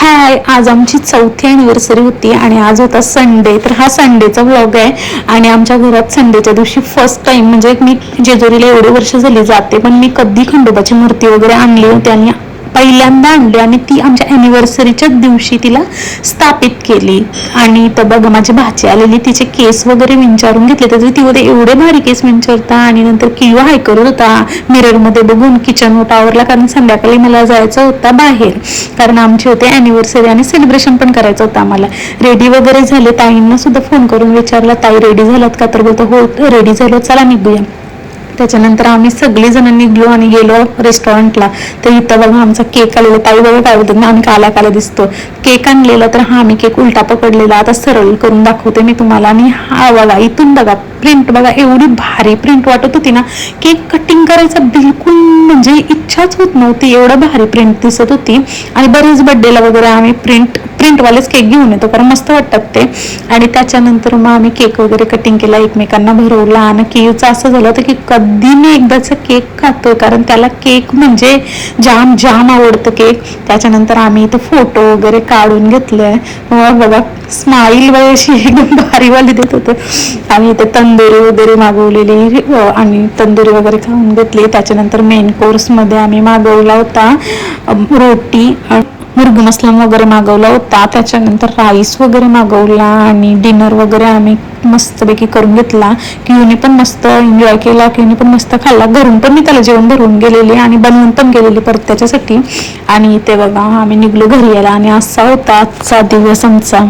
हाय, आज आमची 4थी अॅनिव्हर्सरी होती आणि आज होता संडे. तर हा संडेचा व्लॉग आहे आणि आमच्या घरात संडेच्या दिवशी फर्स्ट टाइम, म्हणजे मी जेजुरीला एवढे वर्ष झाली जाते पण मी कधी खंडोबाची मूर्ती वगैरे आणली होती आणि पहिल्यांदा आणली आणि ती आमच्या अॅनिव्हर्सरीच्या दिवशी तिला स्थापित केली. आणि तर बघा माझी भाची आलेली, तिचे केस वगैरे विंचारून घेतले. त्याचे ती एवढे भारी केस विंचारता आणि नंतर किवा हाय करत होता मिररमध्ये बघून किचन टावरला, कारण संध्याकाळी मला जायचं होतं बाहेर, कारण आमची होते अॅनिव्हर्सरी आणि सेलिब्रेशन पण करायचं होतं आम्हाला. रेडी वगैरे झाले, ताईंना सुद्धा फोन करून विचारला ताई रेडी झालात का, तर बोलतो हो रेडी झालो, चला निघूया. त्याच्यानंतर आम्ही सगळेजण निघलो आणि गेलो रेस्टॉरंटला. तर इथं बघा आमचा केक आलेला. ताई बघा काय बोलतात ना, आम्ही काला काला दिसतो. केक आणलेला, तर हा मी केक उलटा पकडलेला. आता सरळ करून दाखवते मी तुम्हाला. आणि हा बघा इथून बघा प्रिंट बघा, एवढी भारी प्रिंट वाटत होती ना, केक कटिंग करायचं बिलकुल म्हणजे इच्छाच होत नव्हती, एवढं भारी प्रिंट दिसत होती. आणि बरेच बड्डेला वगैरे आम्ही प्रिंटवालेच केक घेऊन येतो, कारण मस्त वाटतात ते. आणि त्याच्यानंतर मग आम्ही केक वगैरे कटिंग केला, एकमेकांना भरवला. आणि केकचं असं झालं होतं की कधी मी एकदाचा केक खातोय, कारण त्याला केक म्हणजे जाम जाम आवडतं केक. त्याच्यानंतर आम्ही इथं फोटो वगैरे काढून घेतले. बघा स्माईल वगैरे अशी एकदम भारीवाली देत होतं. आम्ही इथे तंदुरी वगैरे मागवलेली आणि तंदुरी वगैरे खाऊन घेतली. त्याच्यानंतर मेन कोर्समध्ये आम्ही मागवला होता रोटी, मुर्ग मसलम वगैरे मागवला होता. त्याच्यानंतर राईस वगैरे मागवला आणि डिनर वगैरे आम्ही मस्तपैकी करून घेतला. कियूने पण मस्त एन्जॉय केला, कियूने पण मस्त खाल्ला. घरून पण मी त्याला जेवण भरवून गेलेली आणि बनवून पण गेलेली परत त्याच्यासाठी. आणि ते बघा आम्ही निघलो घरी यायला आणि असा होता आजचा दिवस आमचा.